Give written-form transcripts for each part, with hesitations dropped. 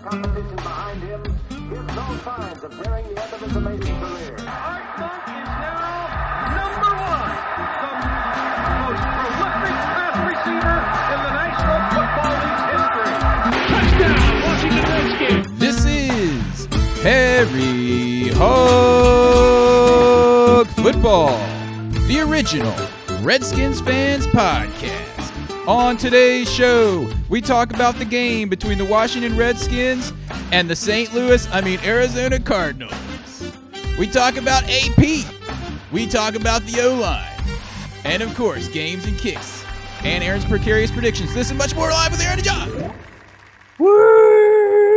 competition behind him gives no signs of nearing the end of his amazing career. Art Monk is now number one, the most prolific pass receiver in the National Football League's history. Touchdown, Washington Redskins. This is Harry Hog Football, the original Redskins fans podcast. On today's show, we talk about the game between the Washington Redskins and the Arizona Cardinals. We talk about AP. We talk about the O-line. And, of course, games and kicks. And Aaron's precarious predictions. This and much more live with Aaron and John. Woo!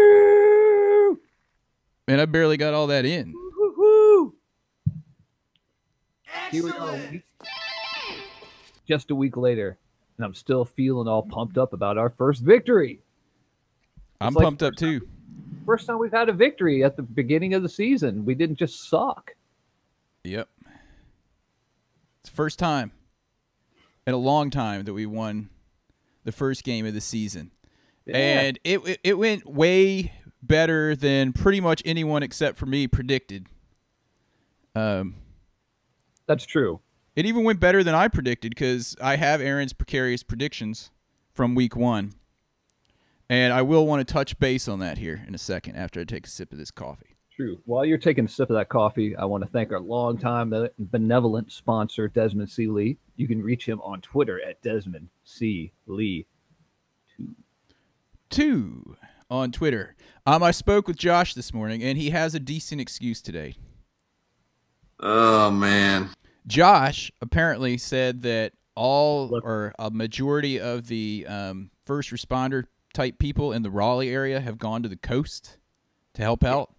Man, I barely got all that in. Woo-hoo-hoo. Here we are, just a week later, and I'm still feeling all pumped up about our first victory. I'm pumped up too. First time we've had a victory at the beginning of the season. We didn't just suck. Yep. It's the first time in a long time that we won the first game of the season. Yeah. And it went way better than pretty much anyone except for me predicted. That's true. It even went better than I predicted because I have Aaron's precarious predictions from week one. And I will want to touch base on that here in a second after I take a sip of this coffee. True. While you're taking a sip of that coffee, I want to thank our longtime benevolent sponsor, Desmond C. Lee. You can reach him on Twitter at Desmond C. Lee 2 on Twitter. I spoke with Josh this morning, and he has a decent excuse today. Oh, man. Josh apparently said that all or a majority of the first responder type people in the Raleigh area have gone to the coast to help out.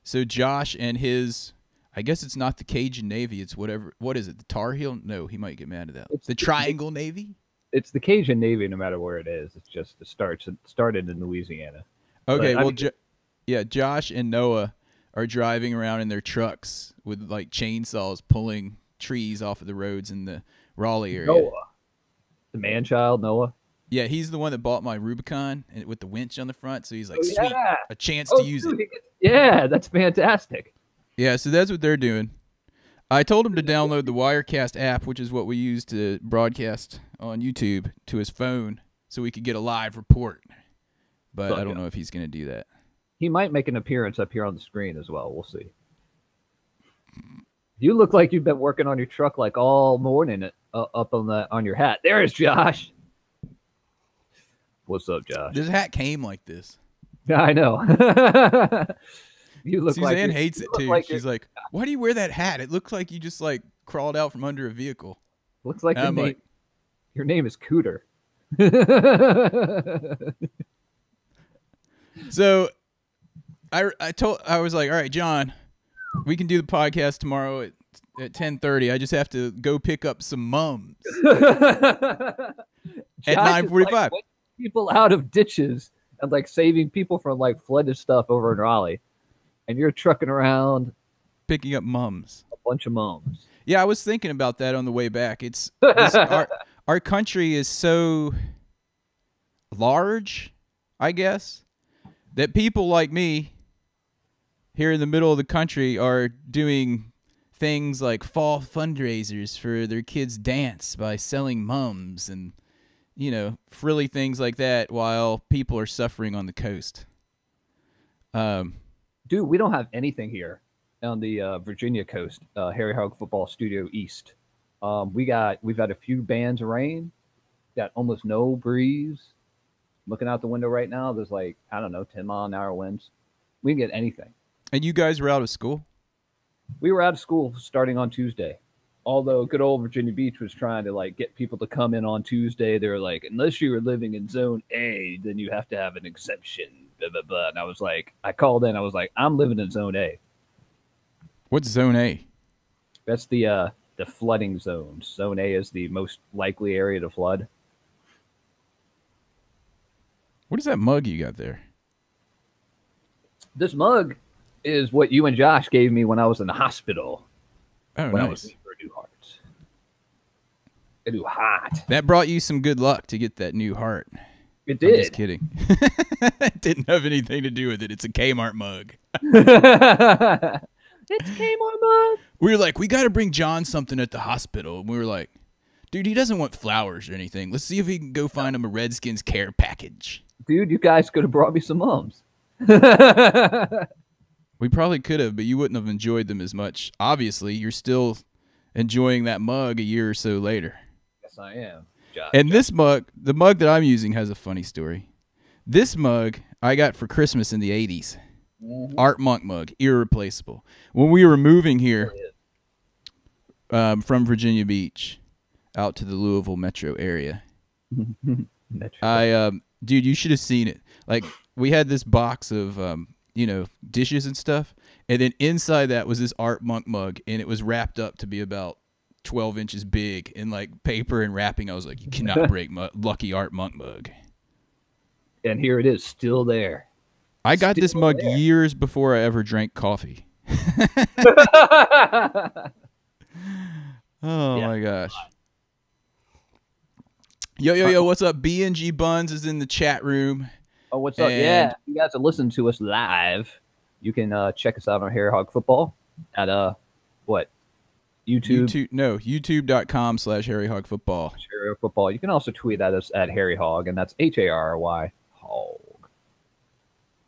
So Josh and his, I guess it's not the Cajun Navy, it's whatever. What is it? The Tar Heel? No, he might get mad at that. It's the Triangle Navy? It's the Cajun Navy no matter where it is. It's just it started in Louisiana. Okay, Josh and Noah are driving around in their trucks with like chainsaws pulling trees off of the roads in the Raleigh area. Noah. The man-child, Noah? Yeah, he's the one that bought my Rubicon and with the winch on the front, so he's like, sweet, a chance to use it. Yeah, that's fantastic. Yeah, so that's what they're doing. I told him to download the Wirecast app, which is what we use to broadcast on YouTube, to his phone so we could get a live report. But I don't know if he's going to do that. He might make an appearance up here on the screen as well. We'll see. You look like you've been working on your truck like all morning up on your hat. There's Josh. What's up, Josh? This hat came like this. Yeah, I know. You look Suzanne hates it too. She's like, "Why do you wear that hat? It looks like you just like crawled out from under a vehicle." Looks like your name is Cooter. So I was like, all right, John, we can do the podcast tomorrow at 10:30. I just have to go pick up some mums at 9:45. Like people out of ditches and like saving people from like flooded stuff over in Raleigh, and you're trucking around picking up mums, a bunch of mums. Yeah, I was thinking about that on the way back. Our country is so large, I guess, that people like me here in the middle of the country are doing things like fall fundraisers for their kids' dance by selling mums and, frilly things like that while people are suffering on the coast. Dude, we don't have anything here on the Virginia coast, Harry Hog Football Studio East. We've had a few bands of rain, got almost no breeze. Looking out the window right now, there's 10 mile an hour winds. We didn't get anything. And you guys were out of school? We were out of school starting on Tuesday. Although good old Virginia Beach was trying to get people to come in on Tuesday. They were like, unless you were living in Zone A, then you have to have an exemption. Blah, blah, blah. And I was like, I called in. I was like, I'm living in Zone A. What's Zone A? That's the flooding zones. Zone A is the most likely area to flood. What is that mug you got there? This mug is what you and Josh gave me when I was in the hospital. Oh, when nice. I was looking for a new heart. A new heart. That brought you some good luck to get that new heart. It I'm did. just kidding. It didn't have anything to do with it. It's a Kmart mug. It's Kmart mug. We were like, we got to bring John something at the hospital. And we were like, dude, he doesn't want flowers or anything. Let's see if we can go find him a Redskins care package. Dude, you guys could have brought me some mums. We probably could have, but you wouldn't have enjoyed them as much. Obviously, you're still enjoying that mug a year or so later. Yes, I am. And this mug, the mug that I'm using, has a funny story. This mug I got for Christmas in the 80s. Art Monk mug, irreplaceable. When we were moving here from Virginia Beach out to the Louisville metro area, dude, you should have seen it. Like, we had this box of, dishes and stuff, and then inside that was this Art Monk mug, and it was wrapped up to be about 12 inches big in, like, paper and wrapping. I was like, you cannot break Lucky Art Monk mug. And here it is, still there. I got this mug years before I ever drank coffee. Oh, my gosh. Yo, what's up? B&G Buns is in the chat room. Oh, what's up? Yeah, if you guys are listening to us live, you can check us out on Harry Hog Football at, YouTube? YouTube.com/Harry Hog Football. Harry Hog Football. You can also tweet at us at Harry Hog, and that's HARRY Hog.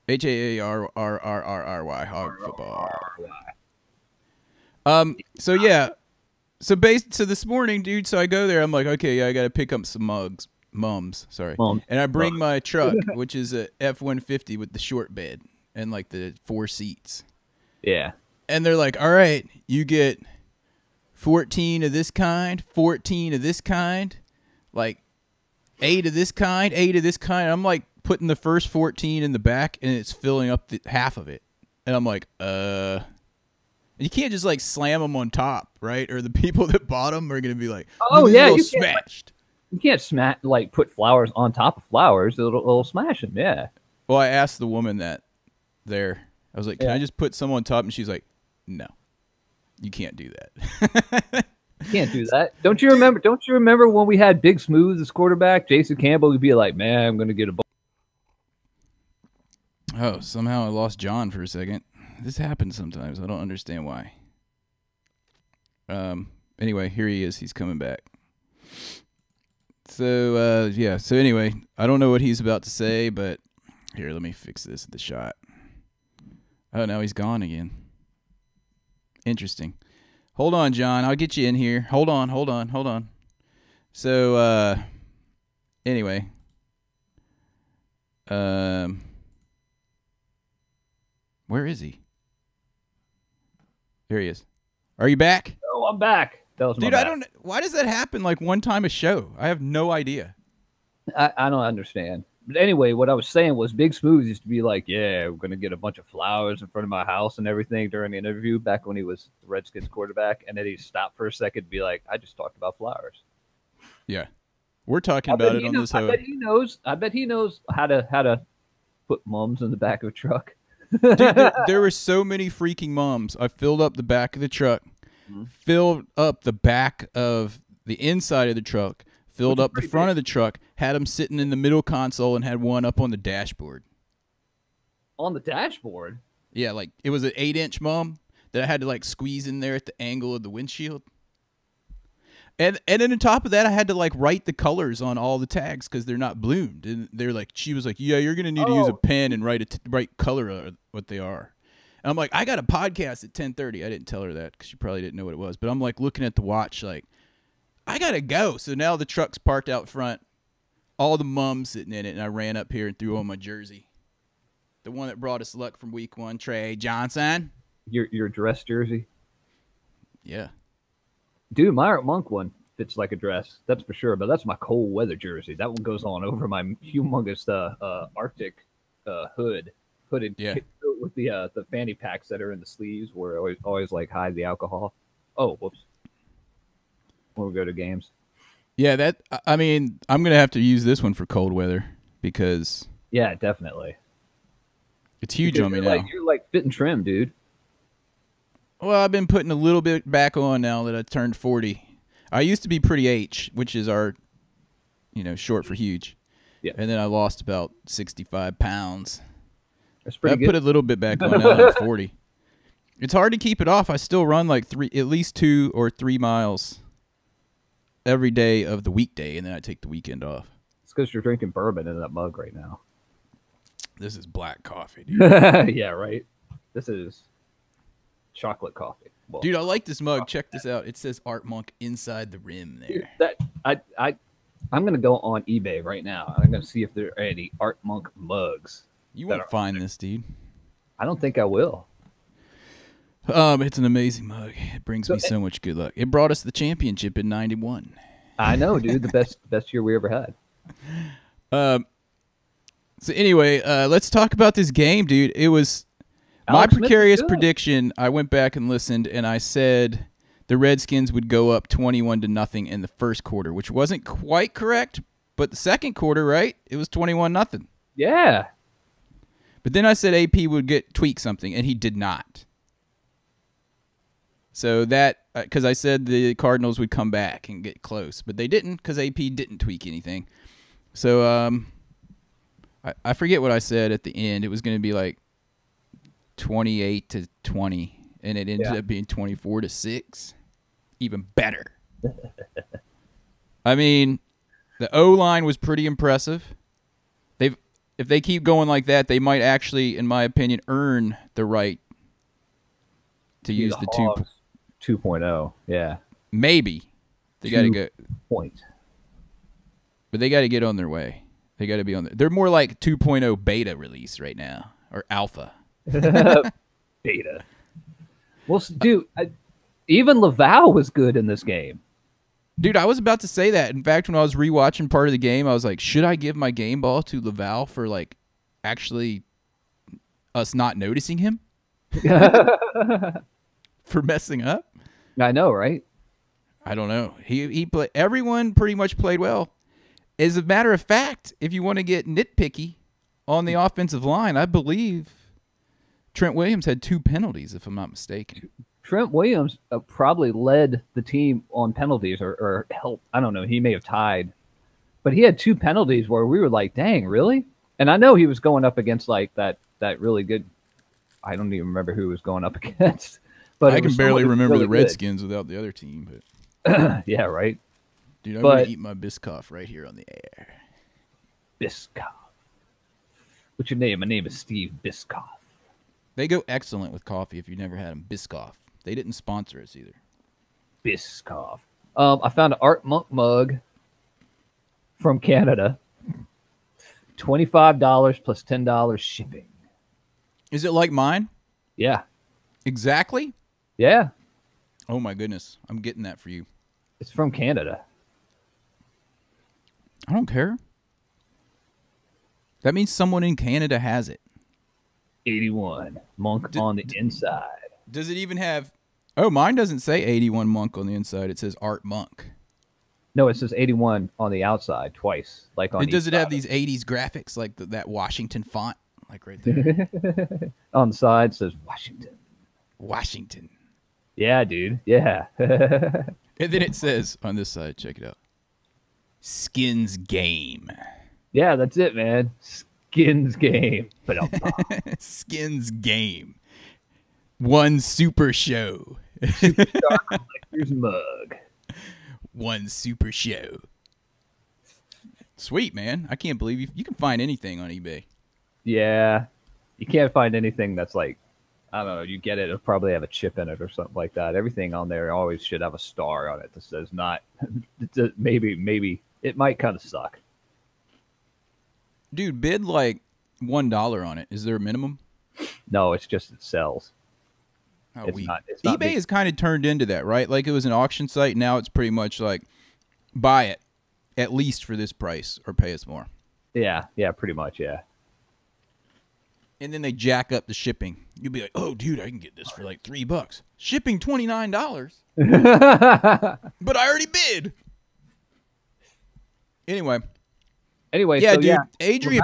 HARRRRY Hog Football. So yeah. So this morning, dude, so I go there, I'm like, okay, yeah, I gotta pick up some mums, and I bring my truck, which is a F-150 with the short bed and like the 4 seats. Yeah. And they're like, all right, you get 14 of this kind, 14 of this kind, like 8 of this kind, 8 of this kind. I'm like putting the first 14 in the back, and it's filling up half of it. And I'm like, you can't just like slam them on top, right? Or the people that bought them are going to be like, oh yeah, you smashed. You can't put flowers on top of flowers. It'll smash them. Yeah. Well, I asked the woman that there. I was like, can I just put some on top? And she's like, no, you can't do that. You can't do that. Don't you remember when we had Big Smooth as quarterback? Jason Campbell would be like, man, I'm going to get a ball. Oh, somehow I lost John for a second. This happens sometimes. I don't understand why. Anyway, here he is. He's coming back. So, So anyway, I don't know what he's about to say, but here, let me fix this at the shot. Oh, now he's gone again. Interesting. Hold on, John. I'll get you in here. Hold on. So, anyway. Where is he? There he is. Are you back? Oh, I'm back. Dude, I don't. Why does that happen like one time a show? I have no idea. I don't understand. But anyway, what I was saying was Big Smooth used to be like, yeah, we're going to get a bunch of flowers in front of my house and everything during the interview back when he was the Redskins quarterback. And then he stopped for a second to be like, I just talked about flowers. Yeah. We're talking about it on this. I bet he knows. I bet he knows how to put mums in the back of a truck. Dude, there were so many freaking mums. I filled up the back of the truck, filled up the back of the inside of the truck, filled up the front of the truck, had them sitting in the middle console, and had one up on the dashboard. On the dashboard? Yeah, like it was an 8-inch mum that I had to like squeeze in there at the angle of the windshield. And then on top of that, I had to like write the colors on all the tags because they're not bloomed. And they're like, she was like, yeah, you're gonna need to use a pen and write color of what they are. And I'm like, I got a podcast at 10:30. I didn't tell her that because she probably didn't know what it was. But I'm like looking at the watch, like, I gotta go. So now the truck's parked out front, all the mums sitting in it, and I ran up here and threw on my jersey, the one that brought us luck from week 1, Trey Johnson. Your dress jersey. Yeah. Dude, my Art Monk one fits like a dress. That's for sure. But that's my cold weather jersey. That one goes on over my humongous Arctic hooded kit with the fanny packs that are in the sleeves where I always like hide the alcohol. Oh, whoops. When we go to games. Yeah, I mean, I'm going to have to use this one for cold weather because... Yeah, definitely. It's huge on me now. You're like fit and trim, dude. Well, I've been putting a little bit back on now that I turned 40. I used to be pretty H, which is our, short for huge. Yeah. And then I lost about 65 pounds. That's pretty I good. put a little bit back on. Now I'm 40. It's hard to keep it off. I still run like at least 2 or 3 miles every day of the weekday, and then I take the weekend off. It's because you're drinking bourbon in that mug right now. This is black coffee, dude. Yeah, right. This is chocolate coffee. Well, Dude, I like this mug. Check this out. It says Art Monk inside the rim there. I'm gonna go on eBay right now. I'm gonna see if there are any Art Monk mugs. You won't find this, dude. I don't think I will. It's an amazing mug. It brings me so much good luck. It brought us the championship in '91. I know, dude. The best year we ever had. So anyway, let's talk about this game, dude. It was Alex my precarious prediction. I went back and listened, and I said the Redskins would go up 21-0 in the first quarter, which wasn't quite correct. But the second quarter, right? It was 21-0. Yeah. But then I said AP would tweak something, and he did not. So that, because I said the Cardinals would come back and get close, but they didn't because AP didn't tweak anything. So I forget what I said at the end. It was going to be like 28-20, and it ended up being 24-6. Even better. I mean, the O-line was pretty impressive. If they keep going like that, they might actually, in my opinion, earn the right to use the 2.0. Yeah. Maybe. They got to go. Point. But they got to get on their way. They got to be on there. They're more like 2.0 beta release right now, or alpha. Beta. Well, dude, even Laval was good in this game. Dude, I was about to say that. In fact, when I was rewatching part of the game, I was like, should I give my game ball to Laval for like actually us not noticing him? For messing up? I know, right? I don't know. He played. Everyone pretty much played well. As a matter of fact, if you want to get nitpicky on the offensive line, I believe Trent Williams had 2 penalties, if I'm not mistaken. Trent Williams probably led the team on penalties or helped. I don't know. He may have tied. But he had 2 penalties where we were like, dang, really? And I know he was going up against like that really good. I don't even remember who he was going up against. But I can barely remember really the Redskins without the other team. But yeah, right. Dude, I'm going to eat my Biscoff right here on the air. Biscoff. What's your name? My name is Steve Biscoff. They go excellent with coffee if you've never had them. Biscoff. They didn't sponsor us either. Biscoff. I found an Art Monk mug from Canada. $25 plus $10 shipping. Is it like mine? Yeah. Exactly? Yeah. Oh, my goodness. I'm getting that for you. It's from Canada. I don't care. That means someone in Canada has it. 81. Monk on the inside. Does it even have... Oh, mine doesn't say 81 Monk on the inside. It says Art Monk. No, it says 81 on the outside twice. Like on. Does it have these 80s graphics like that Washington font? Like right there. On the side says Washington. Washington. Yeah, dude. Yeah. And then it says on this side, check it out. Skins Game. Yeah, that's it, man. Skins Game. Skins Game. One super show. Superstar Collector's mug. One super show. Sweet, man. I can't believe you can find anything on eBay. Yeah. You can't find anything that's like, I don't know, you get it, it'll probably have a chip in it or something like that. Everything on there always should have a star on it that says not, maybe, it might kind of suck. Dude, bid like $1 on it. Is there a minimum? No, it's just it sells. Oh, it's not eBay has kind of turned into that, right? Like it was an auction site. Now it's pretty much like buy it at least for this price or pay us more. Yeah, pretty much, yeah. And then they jack up the shipping. You'll be like, oh, dude, I can get this for like $3. Shipping $29. But I already bid. Anyway, yeah, so, dude, Adrian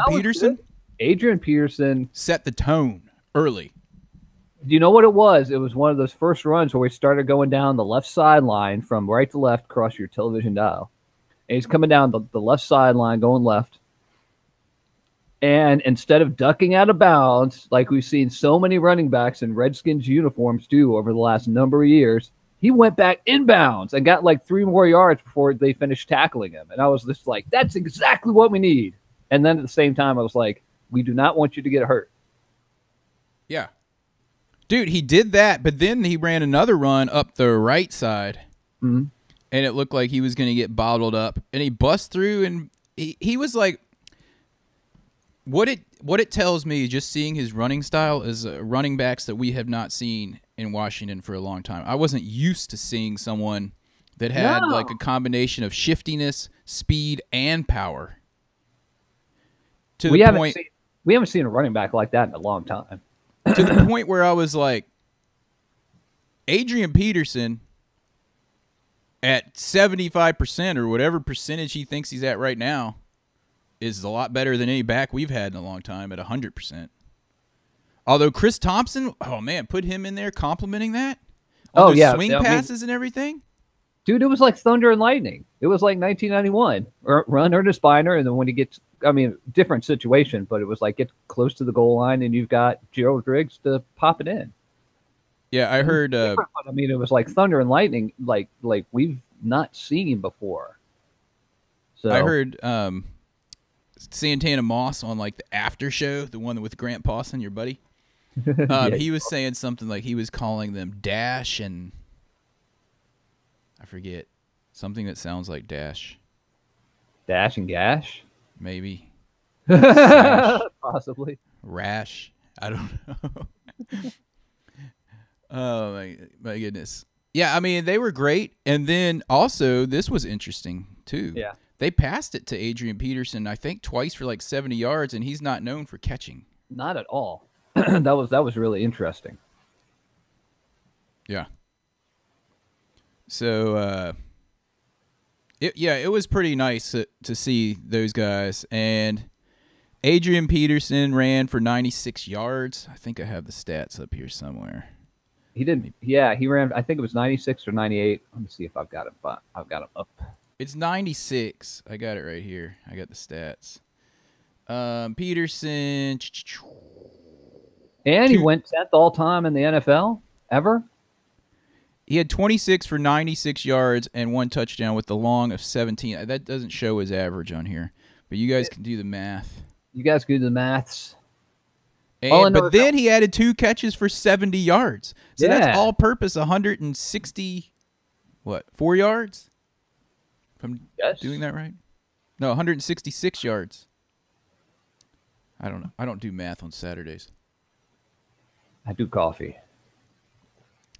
Peterson set the tone early. Do you know what it was? It was one of those first runs where we started going down the left sideline from right to left across your television dial. And he's coming down the left sideline, going left. And instead of ducking out of bounds, like we've seen so many running backs in Redskins uniforms do over the last number of years, he went back inbounds and got like 3 more yards before they finished tackling him. And I was just like, that's exactly what we need. And then at the same time, I was like, we do not want you to get hurt. Yeah. Dude, he did that, but then he ran another run up the right side, and it looked like he was going to get bottled up. And he bust through, and he was like, what it tells me, just seeing his running style, is running backs that we have not seen in Washington for a long time. I wasn't used to seeing someone that had like a combination of shiftiness, speed, and power. We haven't seen a running back like that in a long time. To the point where I was like, Adrian Peterson at 75% or whatever percentage he thinks he's at right now is a lot better than any back we've had in a long time at 100%. Although Chris Thompson, oh man, put him in there complimenting that. All those swing passes and everything. Dude, it was like thunder and lightning. It was like 1991. Run Ernest Biner, and then when he gets, different situation, but it was like get close to the goal line, and you've got Gerald Griggs to pop it in. Yeah, I heard. It was like thunder and lightning, like we've not seen before. So I heard Santana Moss on like the after show, the one with Grant Pawson, your buddy. He was saying something like he was calling them Dash and I forget something that sounds like Dash. Dash and Gash, maybe. Possibly. Rash. I don't know. Oh my goodness. Yeah, I mean they were great, and then also this was interesting too. Yeah. They passed it to Adrian Peterson, I think, twice for like 70 yards, and he's not known for catching. Not at all. That was really interesting. Yeah. So, it was pretty nice to see those guys. And Adrian Peterson ran for 96 yards. I think I have the stats up here somewhere. He didn't. Yeah, he ran. I think it was 96 or 98. Let me see if I've got him. I've got him up. It's 96. I got it right here. I got the stats. Peterson. And he went 10th all time in the NFL ever. He had 26 for 96 yards and 1 touchdown with the long of 17. That doesn't show his average on here, but you guys can do the math. You guys can do the maths. But then he added 2 catches for 70 yards. So that's all-purpose 160, 4 yards? If I'm doing that right? No, 166 yards. I don't know. I don't do math on Saturdays. I do coffee.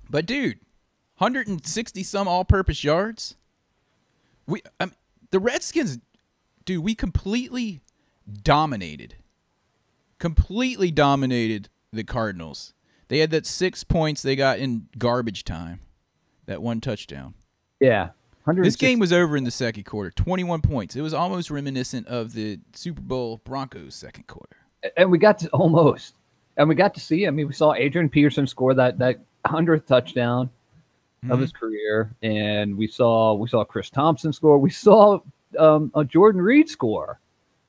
But, dude, 160-some all-purpose yards? The Redskins, dude, we completely dominated the Cardinals. They had that 6 points they got in garbage time, that 1 touchdown. Yeah. This game was over in the second quarter, 21 points. It was almost reminiscent of the Super Bowl Broncos second quarter. And we got to see, we saw Adrian Peterson score that 100th touchdown of his career, and we saw Chris Thompson score. We saw a Jordan Reed score.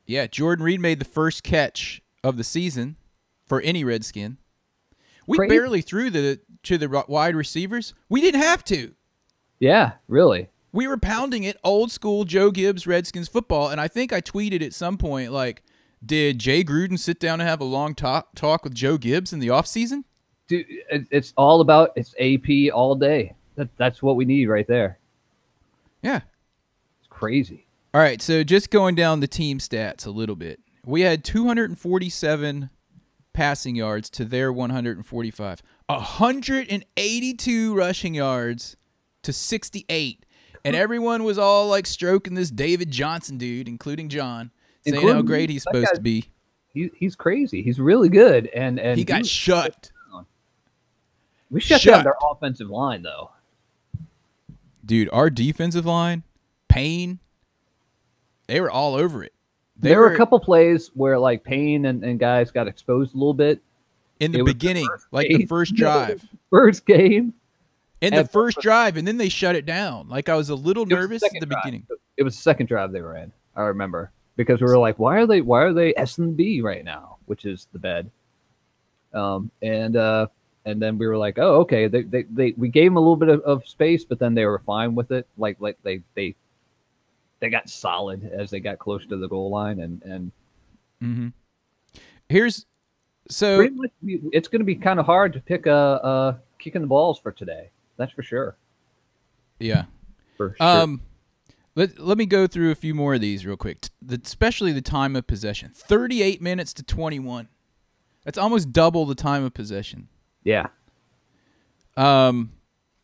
Yeah, Jordan Reed made the first catch of the season for any Redskin. We barely threw to the wide receivers. We didn't have to. Yeah, really. We were pounding it old school Joe Gibbs Redskins football, and I think I tweeted at some point, like, did Jay Gruden sit down and have a long talk with Joe Gibbs in the offseason? Dude, it's all about it's AP all day. That's what we need right there. Yeah. It's crazy. All right, so just going down the team stats a little bit. We had 247 passing yards to their 145. 182 rushing yards to 68. And everyone was all like stroking this David Johnson dude, including John, saying how great he's supposed to be. He's crazy. He's really good. And he got shut. We shut down their offensive line, though. Dude, our defensive line, Payne, they were all over it. There were a couple plays where like Payne and guys got exposed a little bit. In the beginning, like the first drive. First game. In the first drive, and then they shut it down. Like I was a little nervous at the beginning. It was the second drive they were in. I remember. because we were like, why are they S&B right now, which is the bed. And then we were like, oh, okay. We gave them a little bit of space, but then they were fine with it. Like they got solid as they got close to the goal line, and Here's so pretty much it's going to be kind of hard to pick a kicking the balls for today. That's for sure. yeah. For sure. Let me go through a few more of these real quick. Especially the time of possession, 38 minutes to 21. That's almost double the time of possession. Yeah.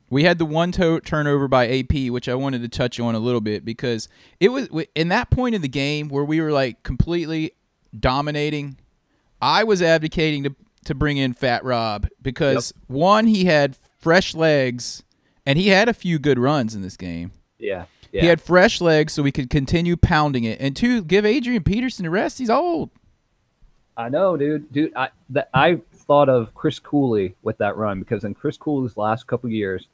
We had the one turnover by AP, which I wanted to touch on a little bit because it was in that point of the game where we were like completely dominating. I was advocating to bring in Fat Rob because one, he had fresh legs and he had a few good runs in this game. Yeah. He had fresh legs so we could continue pounding it. And two, give Adrian Peterson a rest. He's old. I know, dude. I thought of Chris Cooley with that run because in Chris Cooley's last couple of years,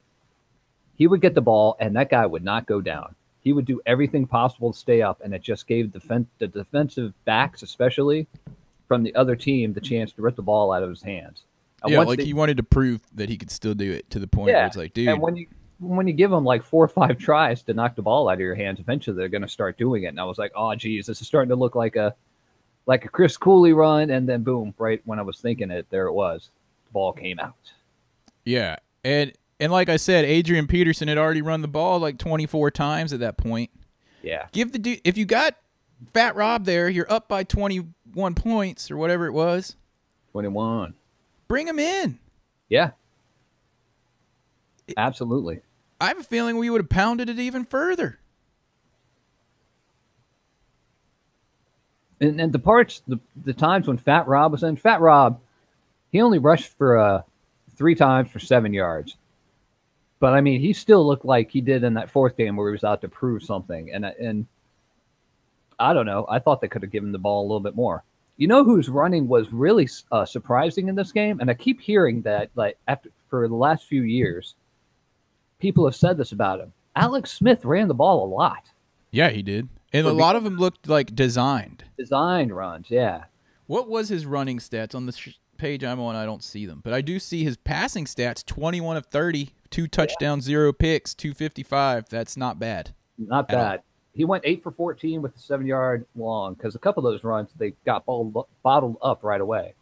he would get the ball and that guy would not go down. He would do everything possible to stay up, and it just gave the defensive backs, especially from the other team, the chance to rip the ball out of his hands. And Yeah, like he wanted to prove that he could still do it to the point where it's like, dude. And when you give them like 4 or 5 tries to knock the ball out of your hands, eventually they're going to start doing it. And I was like, oh, geez, this is starting to look like a Chris Cooley run, and then boom, right when I was thinking it, there it was. The ball came out. Yeah, and like I said, Adrian Peterson had already run the ball like 24 times at that point. Yeah. Give the dude, if you got Fat Rob there, you're up by 21 points or whatever it was. 21. Bring him in. Yeah. Absolutely. I have a feeling we would have pounded it even further. And the times when Fat Rob was in, Fat Rob, he only rushed for 3 times for 7 yards. But I mean, he still looked like he did in that 4th game where he was out to prove something. And I don't know. I thought they could have given the ball a little bit more. You know whose running was really surprising in this game, and I keep hearing that for the last few years, people have said this about him. Alex Smith ran the ball a lot. Yeah, he did. And a lot of them looked like designed. Designed runs, yeah. What was his running stats? On the page I'm on, I don't see them. But I do see his passing stats, 21 of 30, 2 touchdowns, 0 picks, 255. That's not bad. Not bad. He went 8 for 14 with a 7-yard long because a couple of those runs, they got bottled up right away.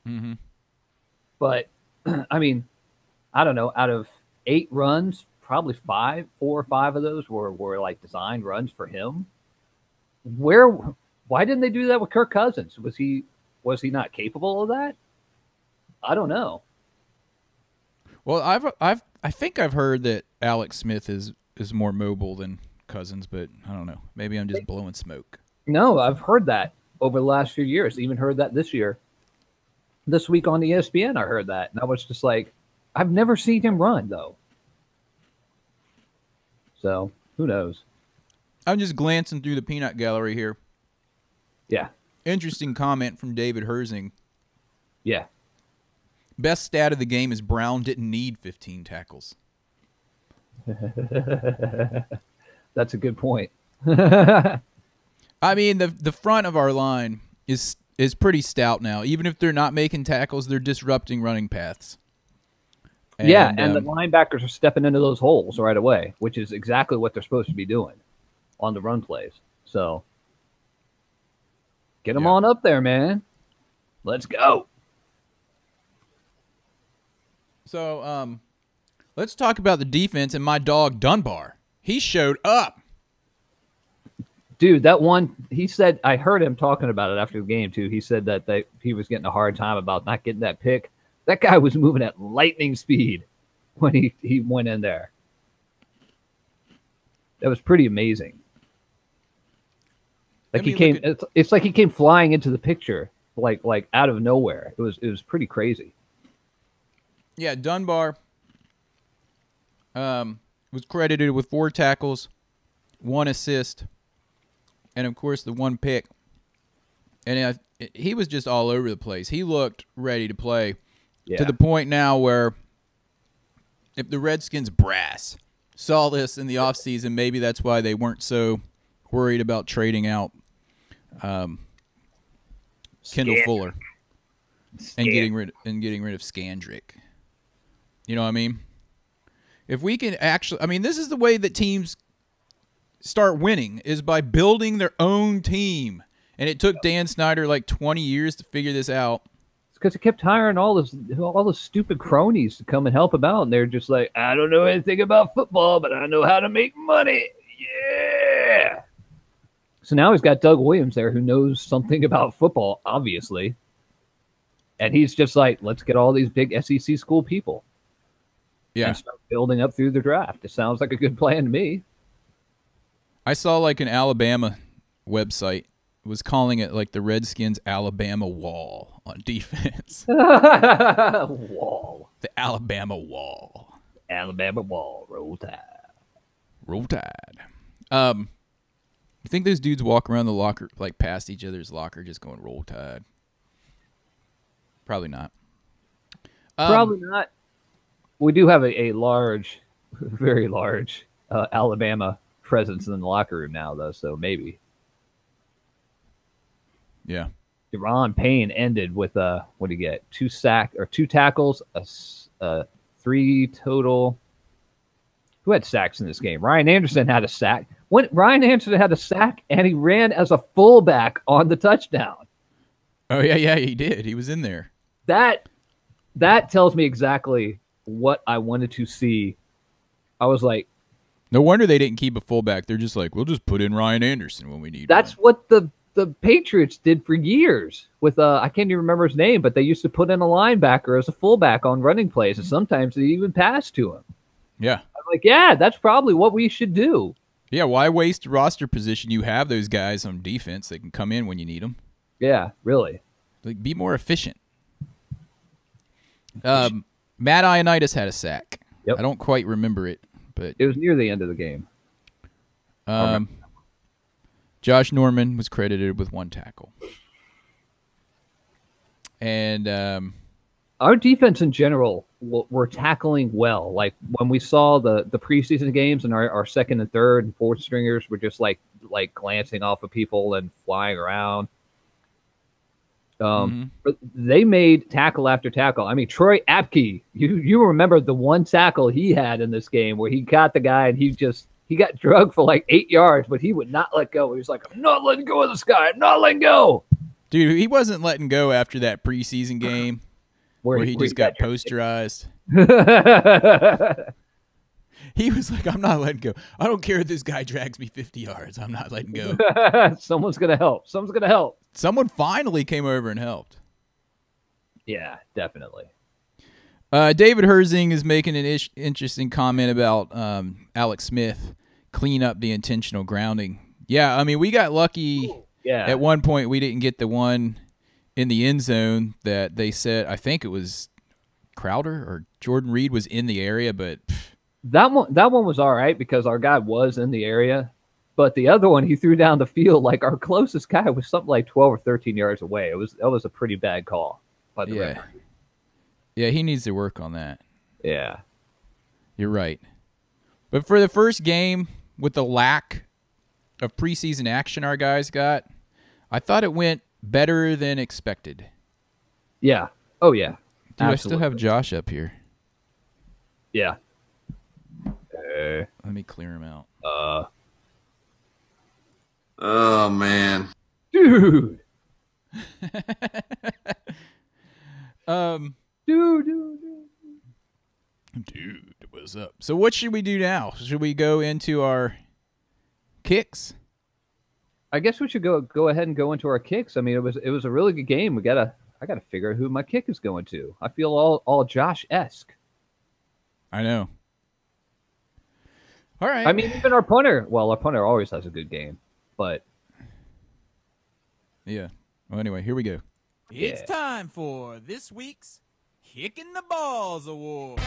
Mm-hmm. But, I mean, I don't know. Out of 8 runs, probably 4 or 5 of those were like designed runs for him. Why didn't they do that with Kirk Cousins? Was he not capable of that? I don't know. Well, I think I've heard that Alex Smith is more mobile than Cousins, but I don't know. Maybe I'm just blowing smoke. No, I've heard that over the last few years. Even heard that this year. This week on ESPN, I heard that, and I was just like, I've never seen him run though. So who knows? I'm just glancing through the peanut gallery here. Yeah. Interesting comment from David Herzing. Yeah. Best stat of the game is Brown didn't need 15 tackles. That's a good point. I mean, the front of our line is pretty stout now. Even if they're not making tackles, they're disrupting running paths. And the linebackers are stepping into those holes right away, which is exactly what they're supposed to be doing on the run plays. So get them on up there, man. Let's go. So let's talk about the defense and my dog Dunbar. He showed up. Dude, that one, he said, I heard him talking about it after the game, too. He said that he was getting a hard time about not getting that pick. That guy was moving at lightning speed when he went in there. That was pretty amazing. Like it's like he came flying into the picture, like out of nowhere. It was pretty crazy. Yeah, Dunbar was credited with 4 tackles, 1 assist, and of course the 1 pick. And he was just all over the place. He looked ready to play to the point now where if the Redskins brass saw this in the offseason, maybe that's why they weren't so worried about trading out Kendall Fuller and getting rid of Scandrick. You know what I mean? If we can actually, I mean, this is the way that teams start winning, is by building their own team. And it took Dan Snyder like 20 years to figure this out. It's because he kept hiring all the stupid cronies to come and help him out, and they're just like, I don't know anything about football, but I know how to make money. Yeah. So now he's got Doug Williams there, who knows something about football, obviously, and he's just like, let's get all these big SEC school people. Yeah. And start building up through the draft. It sounds like a good plan to me. I saw like an Alabama website was calling it like the Redskins Alabama wall on defense. Wall. The Alabama wall. Alabama wall. Roll Tide. Roll Tide. You think those dudes walk around the locker, like past each other's locker, just going Roll Tide? Probably not. Probably not. We do have a large, very large Alabama presence in the locker room now, though, so maybe. Yeah. Deron Payne ended with what do you get? 2 tackles, 3 total. Who had sacks in this game? Ryan Anderson had a sack. Ryan Anderson had a sack, and he ran as a fullback on the touchdown. Oh yeah, he did. He was in there. That tells me exactly what I wanted to see. I was like, no wonder they didn't keep a fullback. They're just like, we'll just put in Ryan Anderson when we need that's one. what the Patriots did for years with I can't even remember his name, but they used to put in a linebacker as a fullback on running plays, and sometimes they even passed to him. Yeah. I'm like, yeah, that's probably what we should do. Yeah, why waste roster position? You have those guys on defense that can come in when you need them. Yeah, really. Like, be more efficient. Matt Ioannidis had a sack. Yep. I don't quite remember it, but It was near the end of the game. Josh Norman was credited with 1 tackle. And Our defense in general, we're tackling well. Like when we saw the preseason games, and our second and third and fourth stringers were just like glancing off of people and flying around. But they made tackle after tackle. I mean, Troy Apke, you remember the 1 tackle he had in this game where he got the guy and he got drugged for like 8 yards, but he would not let go. He was like, I'm not letting go of this guy. I'm not letting go. Dude, he wasn't letting go after that preseason game where he just got posterized. He was like, I'm not letting go. I don't care if this guy drags me 50 yards. I'm not letting go. Someone's going to help. Someone's going to help. Someone finally came over and helped. Yeah, definitely. David Herzing is making an interesting comment about Alex Smith clean up the intentional grounding. Yeah, I mean, we got lucky. Yeah. At one point, we didn't get the one in the end zone that they said, I think it was Crowder or Jordan Reed was in the area, but that one was all right because our guy was in the area. But the other one, he threw down the field like our closest guy was something like 12 or 13 yards away. That was a pretty bad call by the referee. Yeah, he needs to work on that. Yeah. You're right. But for the first game, with the lack of preseason action our guys got, I thought it went better than expected. Yeah. Oh, yeah. Dude, I still have Josh up here. Yeah. Let me clear him out. Oh, man. Dude. Dude, what's up? So what should we do now? Should we go into our kicks? I guess we should go ahead and go into our kicks. I mean, it was a really good game. I gotta figure out who my kick is going to. I feel all Josh-esque. I know. All right. I mean, even our punter. Well, our punter always has a good game, but yeah. Well, anyway, here we go. It's time for this week's Kicking the Balls Award.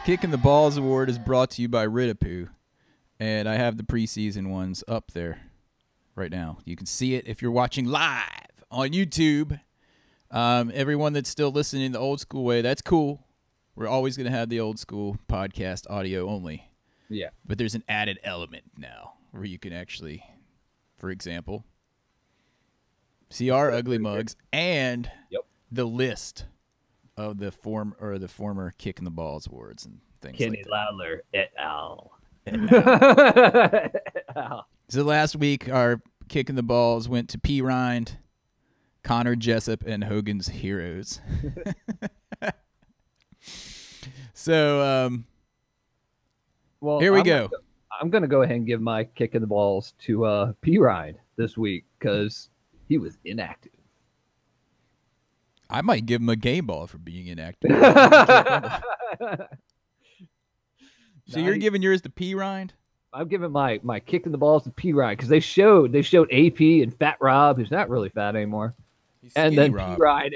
Kicking the Balls Award is brought to you by Ritapoo, and I have the preseason ones up there right now. You can see it if you're watching live on YouTube. Everyone that's still listening the old school way, that's cool. We're always going to have the old school podcast audio only. Yeah. But there's an added element now where you can actually, for example, see our ugly mugs and the list of the former Kicking the Balls awards and things Kenny like that. Lawler et al. So last week, our Kicking the Balls went to P. Rind, Connor Jessup, and Hogan's Heroes. So, Well, here we go. I'm going to go ahead and give my kick in the balls to P. Ryan this week because he was inactive. I might give him a game ball for being inactive. So you're giving yours to P. Rind? I'm giving my kick in the balls to P. Ryan because they showed AP and Fat Rob, who's not really fat anymore, and then P. Ryan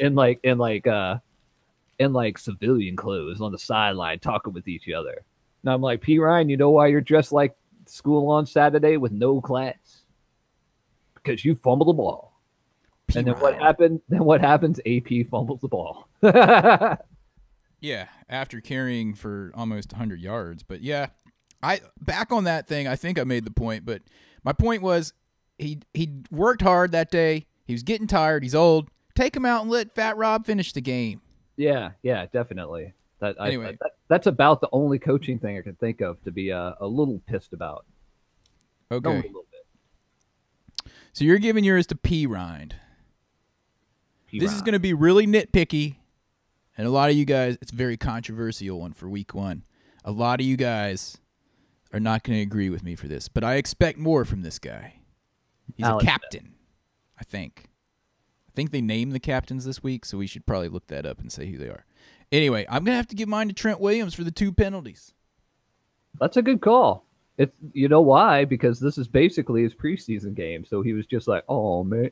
in like civilian clothes on the sideline talking with each other. And I'm like, P. Ryan, you know why you're dressed like school on Saturday with no class? Because you fumbled the ball. And then what happened? Then what happens? AP fumbles the ball. Yeah, after carrying for almost 100 yards. But yeah, back on that thing, I think I made the point. But my point was he worked hard that day. He was getting tired. He's old. Take him out and let Fat Rob finish the game. Yeah, definitely. Anyway. That's about the only coaching thing I can think of to be a little pissed about. Okay. Only a little bit. So you're giving yours to P. Rind. This is going to be really nitpicky, and a lot of you guys, it's a very controversial one for week 1. A lot of you guys are not going to agree with me for this, but I expect more from this guy. He's a captain, I think. I think they named the captains this week, so we should probably look that up and say who they are. Anyway, I'm going to have to give mine to Trent Williams for the 2 penalties. That's a good call. You know why? Because this is basically his preseason game, so he was just like, oh, man,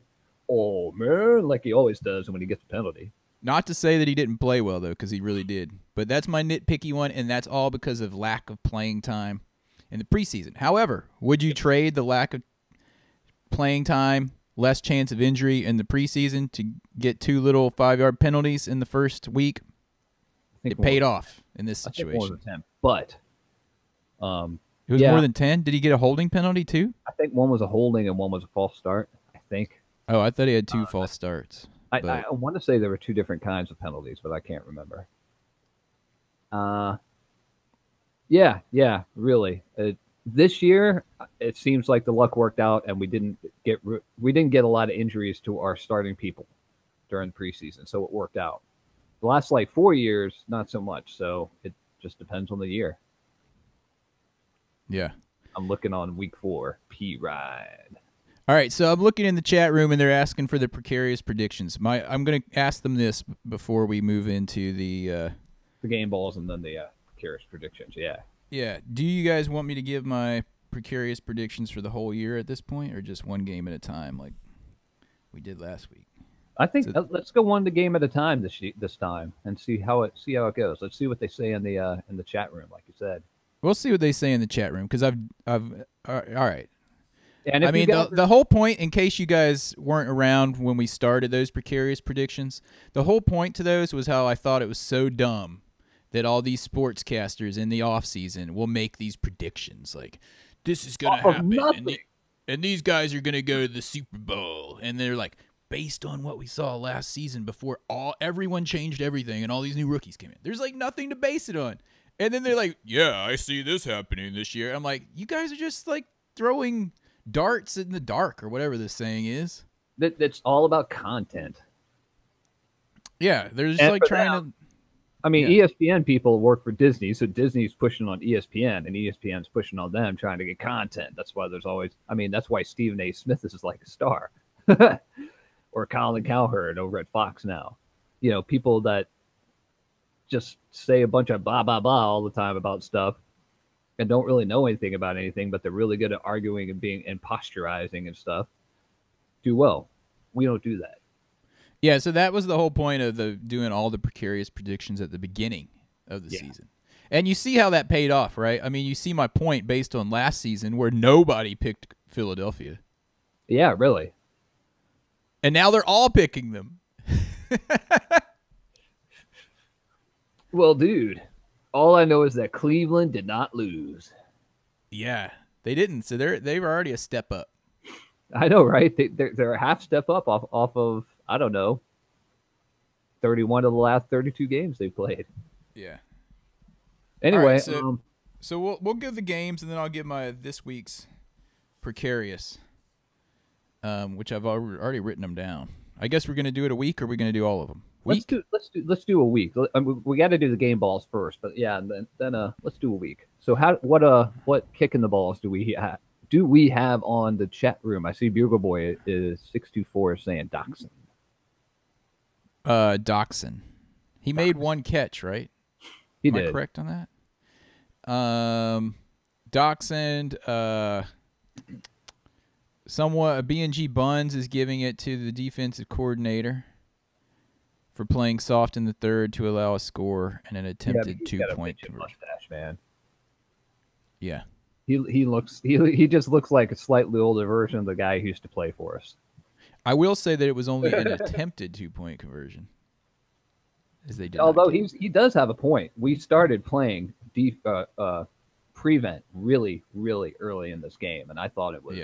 like he always does when he gets a penalty. Not to say that he didn't play well, though, because he really did. But that's my nitpicky one, and that's all because of lack of playing time in the preseason. However, would you trade the lack of playing time, less chance of injury in the preseason to get 2 little 5-yard penalties in the first week? It paid off in this situation. More than 10, but it was more than 10? Did he get a holding penalty, too? I think one was a holding and one was a false start, I think. Oh, I thought he had 2 false starts. I want to say there were 2 different kinds of penalties, but I can't remember. Yeah, really. This year, it seems like the luck worked out, and we didn't get a lot of injuries to our starting people during the preseason, so it worked out. The last 4 years, not so much. So it just depends on the year. Yeah, I'm looking on week 4. P. Ride. All right, so I'm looking in the chat room, and they're asking for the precarious predictions. I'm going to ask them this before we move into the game balls and then the precarious predictions. Yeah. Yeah. Do you guys want me to give my precarious predictions for the whole year at this point, or just one game at a time, like we did last week? I think let's go one game at a time this time and see how it goes. Let's see what they say in the chat room, like you said. We'll see what they say in the chat room because I've all right. And I mean, the whole point, in case you guys weren't around when we started those precarious predictions, the whole point to those was how I thought it was so dumb that all these sportscasters in the offseason will make these predictions like, this is going to happen, and these guys are going to go to the Super Bowl, and they're like, based on what we saw last season before everyone changed everything and all these new rookies came in. There's nothing to base it on. And then they're like, yeah, I see this happening this year. I'm like, you guys are just throwing darts in the dark or whatever this saying is. That's all about content. Yeah, they're just trying to. I mean, yeah. ESPN people work for Disney, so Disney's pushing on ESPN, and ESPN's pushing on them trying to get content. That's why that's why Stephen A. Smith is like a star. Or Colin Cowherd over at Fox now. People that just say a bunch of blah, blah, blah all the time about stuff and don't really know anything about anything, but they're really good at arguing and posturizing and stuff. Do well. We don't do that. Yeah, so that was the whole point of doing all the precarious predictions at the beginning of the season. And you see how that paid off, right? I mean, you see my point based on last season where nobody picked Philadelphia. Yeah, really. And now they're all picking them. Well, dude, all I know is that Cleveland did not lose. Yeah, they didn't. So they were already a step up. I know, right? They're a half step up off of, I don't know, 31 of the last 32 games they played. Yeah. Anyway, so we'll give the games, and then I'll give my this week's precarious, which I've already written them down. I guess we're going to do it a week, or are we going to do all of them? Week? Let's do a week. We got to do the game balls first, but yeah, and then let's do a week. So what kicking the balls do we have? Do we have on the chat room? I see Bugle Boy is 624 saying Dachshund. Dachshund. He made one catch, right? He Am did. I correct on that? Dachshund. Somewhat. B&G Buns is giving it to the defensive coordinator for playing soft in the third to allow a score and an attempted 2-point conversion. Mustache, man. Yeah. He just looks like a slightly older version of the guy who used to play for us. I will say that it was only an attempted 2-point conversion, as they did. Although he does have a point. We started playing prevent really, really early in this game, and I thought it was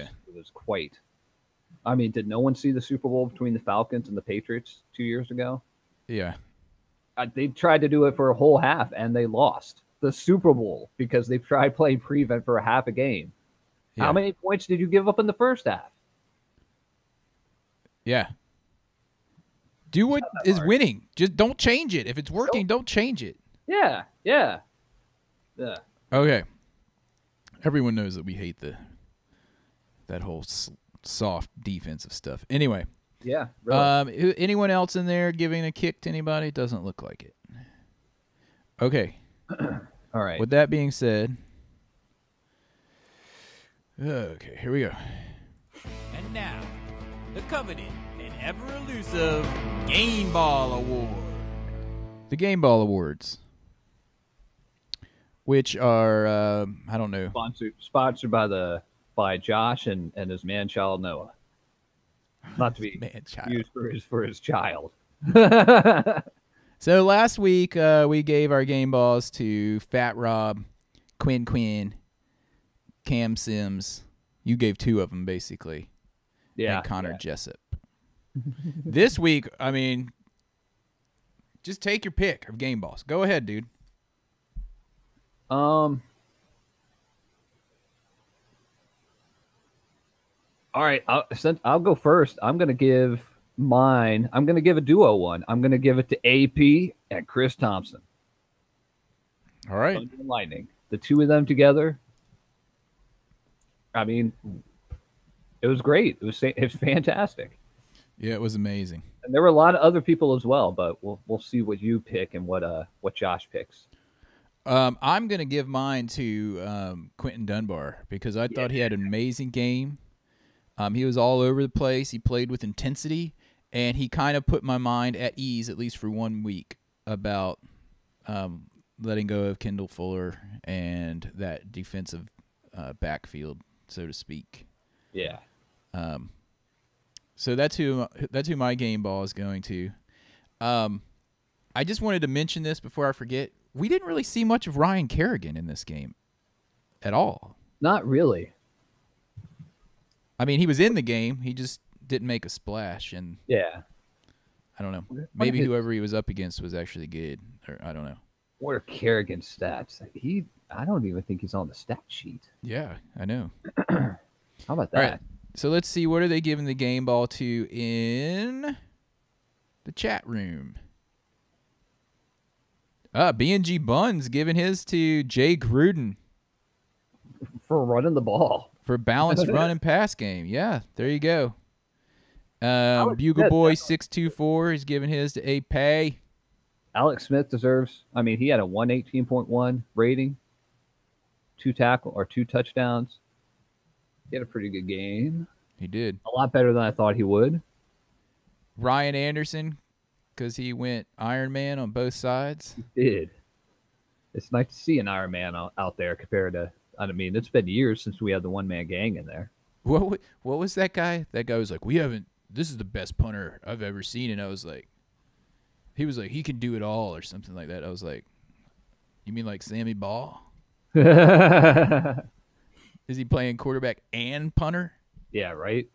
quite. I mean, did no one see the Super Bowl between the Falcons and the Patriots 2 years ago? Yeah. They tried to do it for a whole half, and they lost the Super Bowl because they tried playing prevent for a half a game. Yeah. How many points did you give up in the first half? Yeah. Do what is winning. Just don't change it. If it's working, don't change it. Yeah. Okay. Everyone knows that we hate that whole soft defensive stuff. Anyway. Yeah. Really. Anyone else in there giving a kick to anybody? Doesn't look like it. Okay. All right. With that being said, okay, here we go. And now, the coveted and ever-elusive Game Ball Award. The Game Ball Awards, which are I don't know, sponsored by Josh and his man-child Noah. Not to be used for his child. So last week we gave our game balls to Fat Rob, Quinn, Cam Sims. You gave two of them basically. Yeah. And Connor Jessup. This week, I mean, just take your pick of game balls. Go ahead, dude. All right, I'll go first. I'm going to give mine. I'm going to give a duo one. I'm going to give it to AP and Chris Thompson. All right. Thunder and Lightning. The two of them together. I mean, it was great. It was fantastic. Yeah, it was amazing. And there were a lot of other people as well, but we'll see what you pick and what Josh picks. I'm going to give mine to Quentin Dunbar because I thought he had an amazing game. He was all over the place. He played with intensity, and he kind of put my mind at ease, at least for 1 week, about letting go of Kendall Fuller and that defensive backfield, so to speak. Yeah. So that's who my game ball is going to. I just wanted to mention this before I forget. We didn't really see much of Ryan Kerrigan in this game at all. Not really. I mean, he was in the game. He just didn't make a splash, and yeah, I don't know. Maybe whoever he was up against was actually good, or I don't know. What are Kerrigan's stats? I don't even think he's on the stat sheet. Yeah, I know. How about that? All right, so let's see. What are they giving the game ball to in the chat room? B&G Buns giving his to Jay Gruden for running the ball. For balanced run and pass game. Yeah, there you go. Bugle Boy 624 is giving his to A-Pay. Alex Smith deserves, I mean, he had a 118.1 rating, 2 touchdowns. He had a pretty good game. He did. A lot better than I thought he would. Ryan Anderson, because he went Iron Man on both sides. He did. It's nice to see an Iron Man out there compared to, I mean, it's been years since we had the one-man gang in there. What was that guy? That guy was like, this is the best punter I've ever seen. And I was like, he was like, he can do it all or something like that. I was like, You mean like Sammy Ball? Yeah, Is he playing quarterback and punter? right.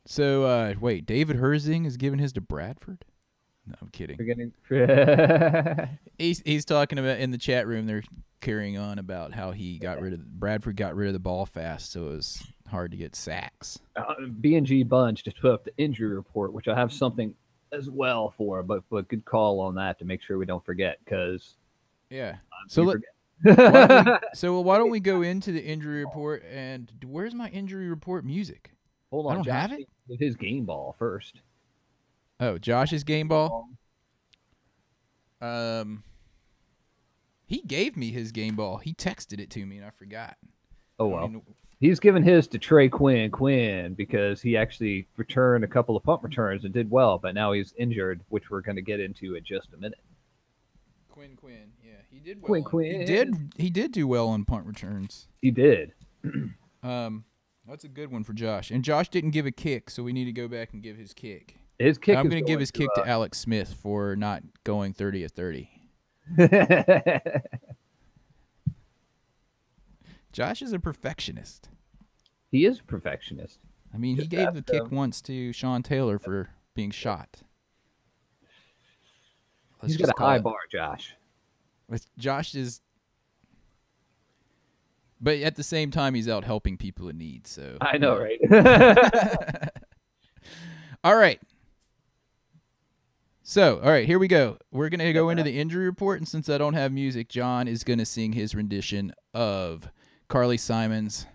So wait, David Herzing is giving his to Bradford? No, I'm kidding. Forgetting. He's talking about in the chat room. They're carrying on about how Bradford got rid of the ball fast, so it was hard to get sacks. B&G Bunch just put up the injury report, which I have something as well for, but good call on that to make sure we don't forget, because Yeah. so why don't we go into the injury report? And where's my injury report music? hold on, I don't Josh have it? did his game ball first. Oh, Josh's game ball. He gave me his game ball. He texted it to me, and I forgot. Oh well. He's given his to Trey Quinn because he actually returned a couple of punt returns and did well, but now he's injured, which we're going to get into in just a minute. Quinn, yeah, he did well. Quinn. He did do well on punt returns. He did. That's a good one for Josh. And Josh didn't give a kick, so we need to go back and give his kick. His kick. I'm going to give his kick to Alex Smith for not going 30 of 30. Josh is a perfectionist. He is a perfectionist. I mean, he gave the kick once to Sean Taylor for being shot. He's got a high bar, Josh. Josh is, but at the same time, he's out helping people in need. So I know, right? All right. So, all right, here we go. We're going to go into the injury report, and since I don't have music, John is going to sing his rendition of Carly Simon's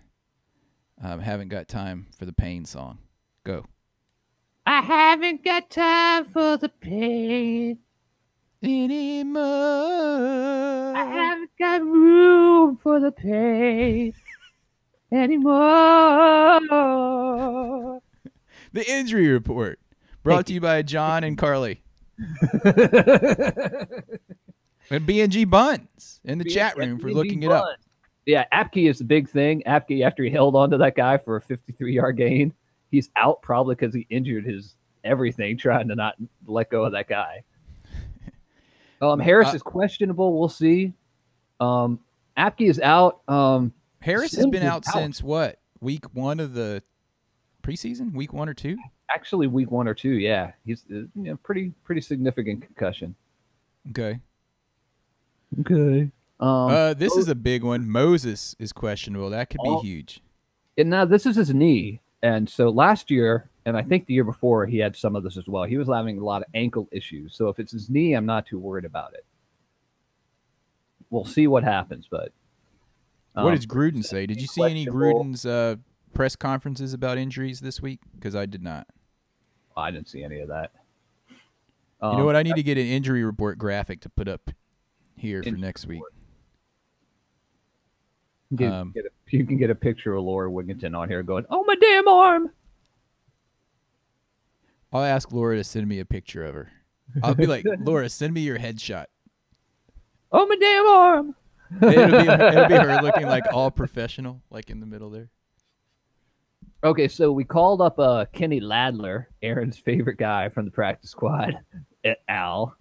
Haven't Got Time for the Pain song. Go. I haven't got time for the pain anymore. I haven't got room for the pain anymore. The injury report brought to you by John and Carly. And B&G Buns in the chat room for looking it up. Yeah, Apke is the big thing. Apke, after he held on to that guy for a 53-yard gain, he's out probably because he injured his everything trying to not let go of that guy. Harris is questionable. We'll see. Apke is out. Harris has been out since what? Week 1 of the preseason? Week 1 or 2? Actually, week 1 or 2. Yeah, he's pretty significant concussion. Okay. This is a big one. Moses is questionable. That could be huge. And now this is his knee, and so last year, and I think the year before, he had some of this as well. He was having a lot of ankle issues. So if it's his knee, I'm not too worried about it. We'll see what happens, but what does Gruden say? Did you see any Gruden's press conferences about injuries this week? Because I did not. I didn't see any of that. You know what? I need to get an injury report graphic to put up here for next week. You can get a picture of Laura Wigginton on here going, "Oh, my damn arm." I'll ask Laura to send me a picture of her. I'll be like, Laura, send me your headshot. Oh, my damn arm. It'll be her looking like all professional, like in the middle there. Okay, so we called up Kenny Ladler, Aaron's favorite guy from the practice squad, et al.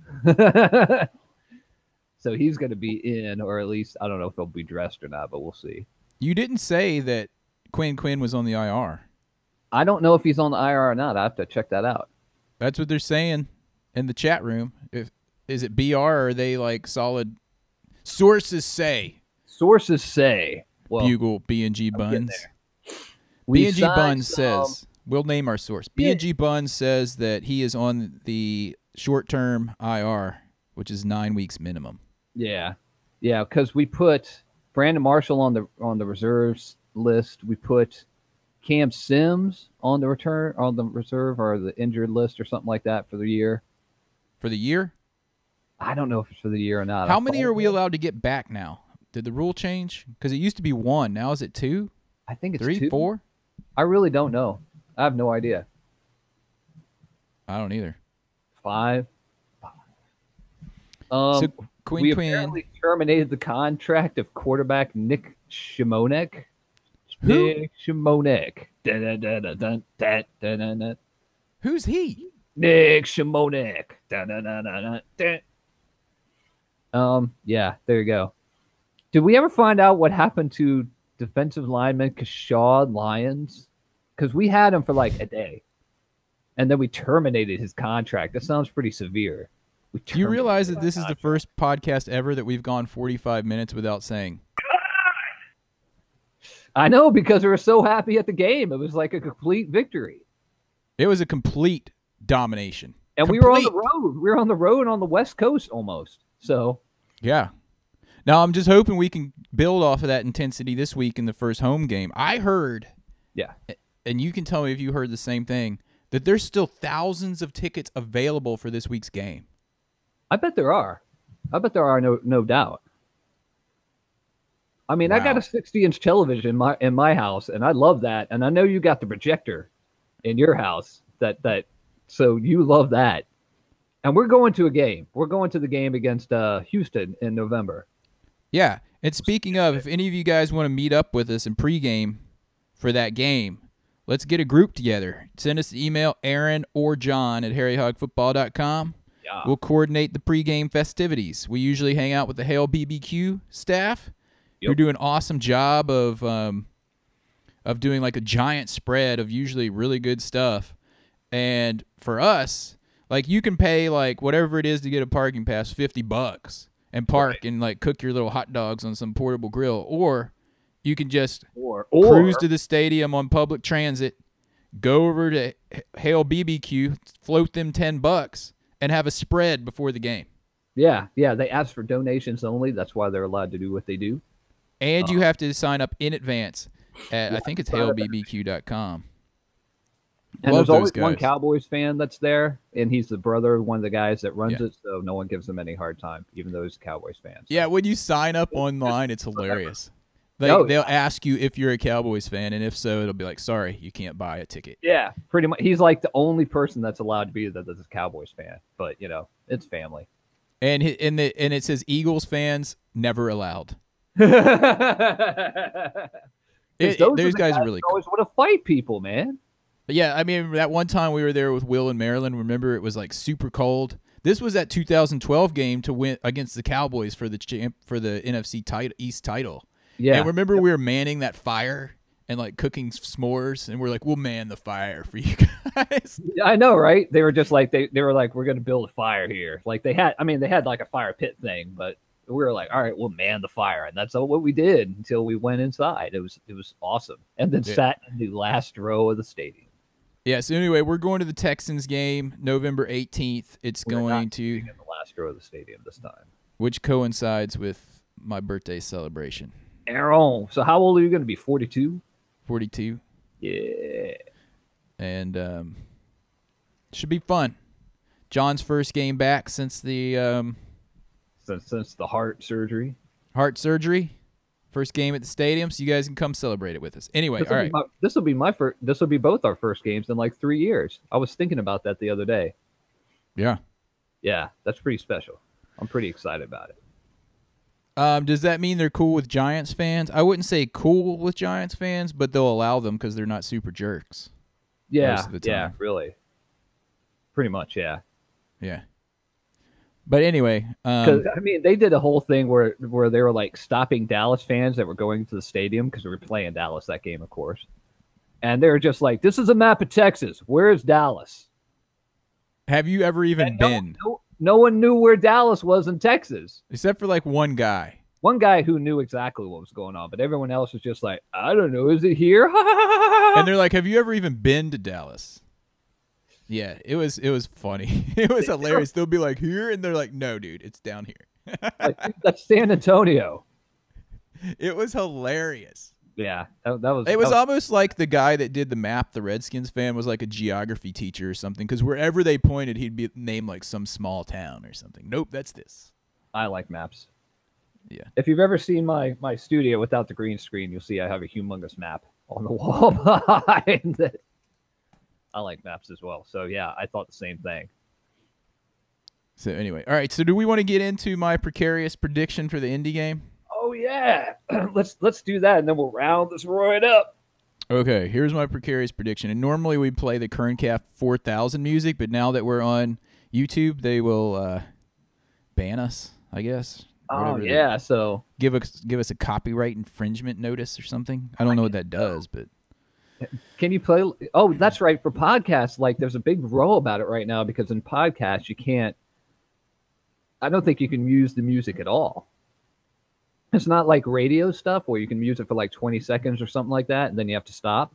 So he's going to be in, or at least, I don't know if he'll be dressed or not, but we'll see. You didn't say that Quinn was on the IR. I don't know if he's on the IR or not. I have to check that out. That's what they're saying in the chat room. Is it BR or are they like solid? Sources say. Well, Bugle B&G Buns. B&G Buns says, we'll name our source. B&G Buns says that he is on the short-term IR, which is 9 weeks minimum. Yeah, because we put Brandon Marshall on the reserves list. We put Cam Sims on the reserve or the injured list or something like that for the year. For the year? I don't know if it's for the year or not. How many are we allowed to get back now? Did the rule change? Because it used to be 1. Now is it 2? I think it's 3, 2. 4? I really don't know. I have no idea. I don't either. 5. So we apparently terminated the contract of quarterback Nick Shimonek. Who? Nick Shimonek. Who's he? Nick Shimonek. Yeah, there you go. Did we ever find out what happened to defensive lineman Kashad Lyons? Because we had him for like a day, and then we terminated his contract. That sounds pretty severe. Do you realize that this is the first podcast ever that we've gone 45 minutes without saying? I know, because we were so happy at the game. It was like a complete victory. It was a complete domination. And we were on the road. We were on the road on the West Coast almost. So, yeah. Now, I'm just hoping we can build off of that intensity this week in the first home game. I heard, and you can tell me if you heard the same thing, that there's still thousands of tickets available for this week's game. I bet there are. No doubt. I mean, Wow. I got a 60-inch television in my house, and I love that. And I know you got the projector in your house. So you love that. And we're going to a game. We're going to the game against Houston in November. Yeah. And speaking of, if any of you guys want to meet up with us and pregame for that game, let's get a group together. Send us an email, Aaron or John at harryhogfootball.com. Yeah. We'll coordinate the pregame festivities. We usually hang out with the Hail BBQ staff. Who do an awesome job of doing like a giant spread of usually really good stuff. And for us, like you can pay like whatever it is to get a parking pass, $50, and park and like cook your little hot dogs on some portable grill, or you can just cruise to the stadium on public transit, go over to Hail BBQ, float them $10, and have a spread before the game. Yeah, they ask for donations only. That's why they're allowed to do what they do. And you have to sign up in advance at, I think it's hailbbq.com. And there's always one Cowboys fan that's there, and he's the brother of one of the guys that runs it, so no one gives him any hard time, even though he's Cowboys fans. Yeah, when you sign up online, it's hilarious. They'll ask you if you're a Cowboys fan, and if so, it'll be like, sorry, you can't buy a ticket. Yeah, pretty much. He's like the only person that's allowed to be that's a Cowboys fan, but, it's family. And it says Eagles fans never allowed. Those guys are really cool. Always want to fight people, man. But yeah, I mean, that one time we were there with Will in Maryland, remember it was like super cold. This was that 2012 game to win against the Cowboys for the NFC East title. Yeah. And remember we were manning that fire and like cooking s'mores, and we're like, we'll man the fire for you guys. I know, right? They were just like they were like, we're gonna build a fire here. Like they had like a fire pit thing, but we were like, all right, we'll man the fire, and that's what we did until we went inside. It was awesome, and then sat in the last row of the stadium. Yeah. So anyway, we're going to the Texans game November 18th. We're going to in the last row of the stadium this time, which coincides with my birthday celebration. Aaron, so how old are you going to be? 42. 42. Yeah. And should be fun. John's first game back since the since the heart surgery. First game at the stadium, so you guys can come celebrate it with us. Anyway, all right. This will be both our first games in like 3 years. I was thinking about that the other day. Yeah. Yeah, that's pretty special. I'm pretty excited about it. Does that mean they're cool with Giants fans? I wouldn't say cool with Giants fans, but they'll allow them because they're not super jerks. Yeah, really. Pretty much, yeah. Yeah. But anyway, they did a whole thing where they were like stopping Dallas fans that were going to the stadium because we were playing Dallas that game, of course. And they were just like, "This is a map of Texas. Where is Dallas?" Have you ever even been? No one knew where Dallas was in Texas, except for like one guy. One guy who knew exactly what was going on, but everyone else was just like, "I don't know. Is it here?" And they're like, "Have you ever even been to Dallas?" Yeah, it was funny. It was hilarious. They'll be like, here, and they're like, no, dude, it's down here. Like, that's San Antonio. It was hilarious. Yeah, that was. It was almost like the guy that did the map, the Redskins fan, was like a geography teacher or something, because wherever they pointed, he'd be named like some small town or something. Nope, that's this. I like maps. Yeah. If you've ever seen my studio without the green screen, you'll see I have a humongous map on the wall behind it. I like maps as well. So, yeah, I thought the same thing. So, anyway. All right. So, do we want to get into my precarious prediction for the Indy game? Oh, yeah. Let's do that, and then we'll round this right up. Okay, here's my precarious prediction. And normally we play the Kerncalf 4000 music, but now that we're on YouTube, they will ban us, I guess. Oh, yeah. So Give us a copyright infringement notice or something. I don't know what that does, but can you play? Oh, that's right. For podcasts, like there's a big row about it right now because in podcasts you can't. I don't think you can use the music at all. It's not like radio stuff where you can use it for like 20 seconds or something like that, and then you have to stop.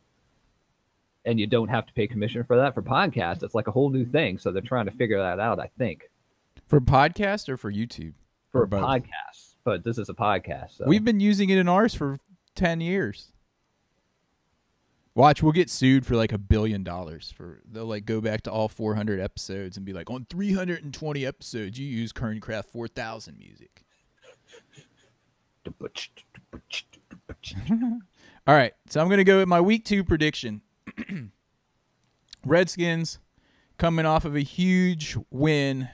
And you don't have to pay commission for that. For podcasts, it's like a whole new thing. So they're trying to figure that out, I think. for podcast or for YouTube? For Or both? podcasts. But this is a podcast. So. We've been using it in ours for 10 years. Watch, we'll get sued for like $1 billion. They'll like go back to all 400 episodes and be like, on 320 episodes, you use Kerncraft 4000 music. All right, so I'm going to go with my week 2 prediction. Redskins coming off of a huge win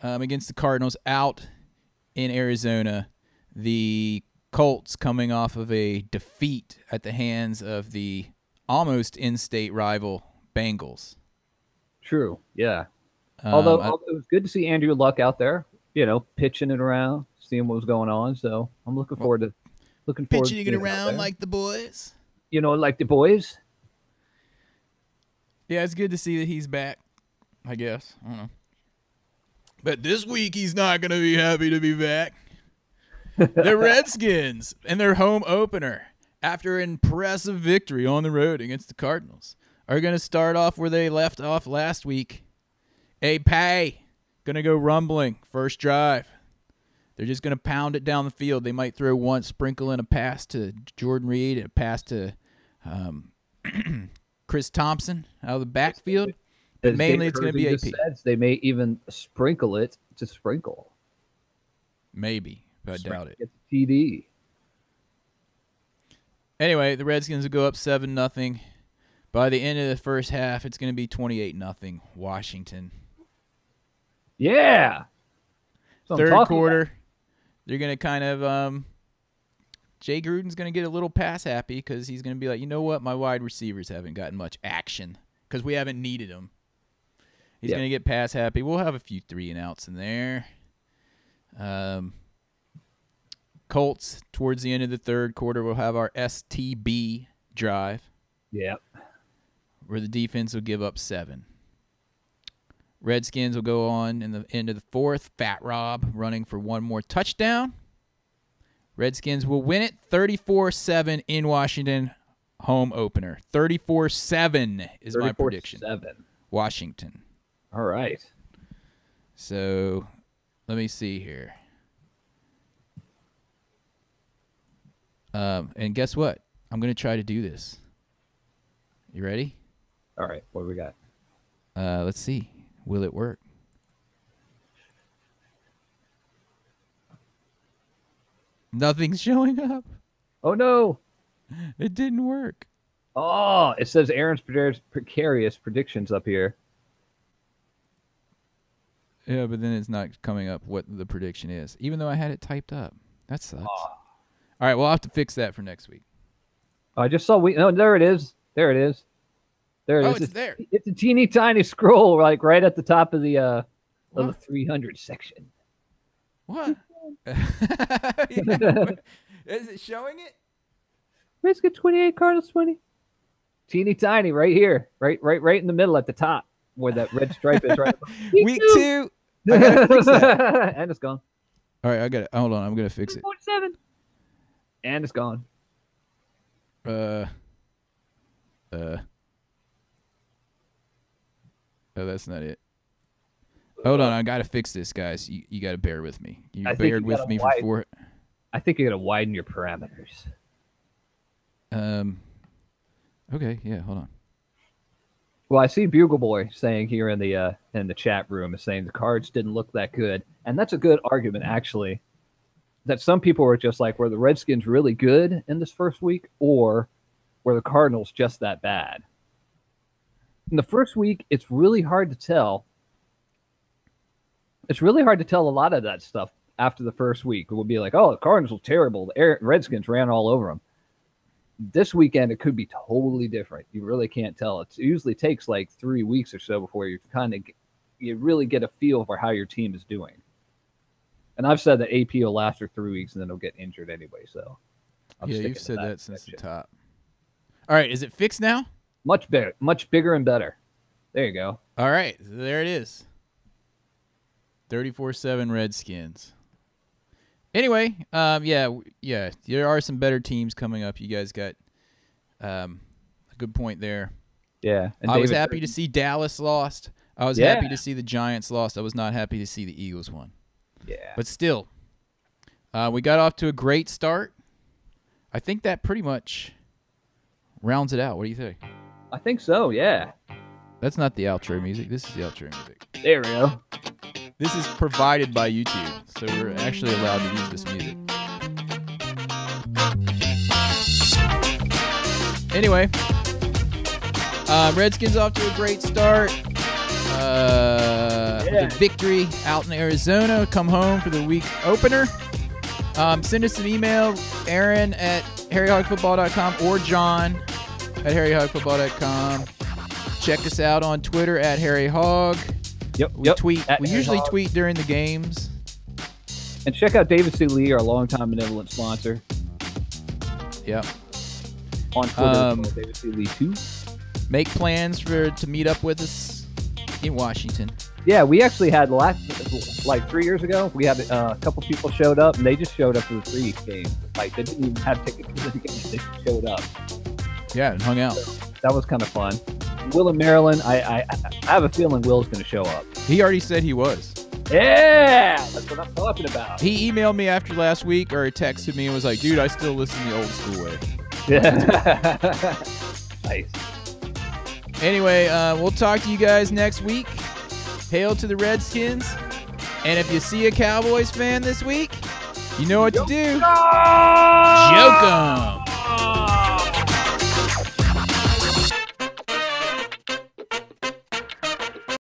against the Cardinals out in Arizona. The Colts coming off of a defeat at the hands of the almost in-state rival Bengals. True, yeah. Although it was good to see Andrew Luck out there, pitching it around, seeing what was going on. So I'm looking forward to pitching it around like the boys. Like the boys. Yeah, it's good to see that he's back, I guess. I don't know. But this week he's not going to be happy to be back. The Redskins in their home opener, after an impressive victory on the road against the Cardinals, are going to start off where they left off last week. Pay. Going to go rumbling. First drive. They're just going to pound it down the field. They might throw one, sprinkle in a pass to Jordan Reed, a pass to Chris Thompson out of the backfield. But mainly it's going to be AP. They may even sprinkle it to sprinkle. Maybe, but I doubt it. It's TD. Anyway, the Redskins will go up 7-0. By the end of the first half, it's going to be 28-0 Washington. Yeah. Third quarter, they're going to kind of Jay Gruden's going to get a little pass happy because he's going to be like, you know what? My wide receivers haven't gotten much action because we haven't needed them. He's going to get pass happy. We'll have a few 3-and-outs in there. Colts, towards the end of the third quarter, we'll have our STB drive. Yep. Where the defense will give up 7. Redskins will go on in the end of the fourth. Fat Rob running for one more touchdown. Redskins will win it 34-7 in Washington, home opener. 34-7 is my prediction. 34-7. Washington. All right. So let me see here. And guess what? I'm going to try to do this. You ready? All right. What do we got? Let's see. Will it work? Nothing's showing up. Oh, no. It didn't work. Oh, it says Aaron's precarious predictions up here. Yeah, but then it's not coming up what the prediction is, even though I had it typed up. That sucks. Oh. All right, we'll have to fix that for next week. I just saw there it is. There it is. There it is. It's there. It's a teeny tiny scroll, like right at the top of the 300 section. What? Is it showing it? Redskins 28, Cardinals 20. Teeny tiny, right here, right in the middle at the top, where that red stripe is. Right. Week 2. I gotta fix that. And it's gone. All right, I got it. Hold on, I'm gonna fix it. 47. And it's gone. Oh, that's not it. Hold on, I gotta fix this, guys. You gotta bear with me. You bared with me for 4. I think you gotta widen your parameters. Okay, yeah, hold on. Well, I see Bugle Boy saying here in the chat room is saying the Cards didn't look that good, and that's a good argument actually. That some people were just like, were the Redskins really good in this first week, or were the Cardinals just that bad? In the first week, it's really hard to tell. It's really hard to tell a lot of that stuff after the first week. It will be like, oh, the Cardinals were terrible. The Redskins ran all over them. this weekend it could be totally different. You really can't tell. It usually takes like 3 weeks or so before you really get a feel for how your team is doing. And I've said that AP will last for 3 weeks and then he'll get injured anyway. So you've said that since the top. All right, is it fixed now? Much bigger and better. There you go. All right, there it is. 34-7 Redskins. Anyway, yeah, there are some better teams coming up. You guys got a good point there. Yeah. And I was happy to see Dallas lost. I was happy to see the Giants lost. I was not happy to see the Eagles won. Yeah. But still, we got off to a great start. I think that pretty much rounds it out. What do you think? I think so, yeah. That's not the outro music. This is the outro music. There we go. This is provided by YouTube, so we're actually allowed to use this music. Anyway, Redskins off to a great start. The victory out in Arizona. Come home for the week opener. Send us an email, Aaron at harryhogfootball.com or John at harryhogfootball.com. Check us out on Twitter at harryhog. We usually tweet during the games. And check out David C. Lee, our longtime benevolent sponsor. Yep. On Twitter, David C. Lee 2. Make plans to meet up with us in Washington. Yeah, we actually had like 3 years ago, we had a couple people showed up, and they just showed up for the 3 game. Like, they didn't even have tickets to the game. They just showed up. Yeah, and hung out. So that was kind of fun. Will in Maryland, I have a feeling Will's going to show up. He already said he was. Yeah, that's what I'm talking about. He emailed me after last week, or texted me and was like, dude, I still listen the old school way. Yeah. Nice. Anyway, we'll talk to you guys next week. Hail to the Redskins. And if you see a Cowboys fan this week, you know what to do. Joke 'em.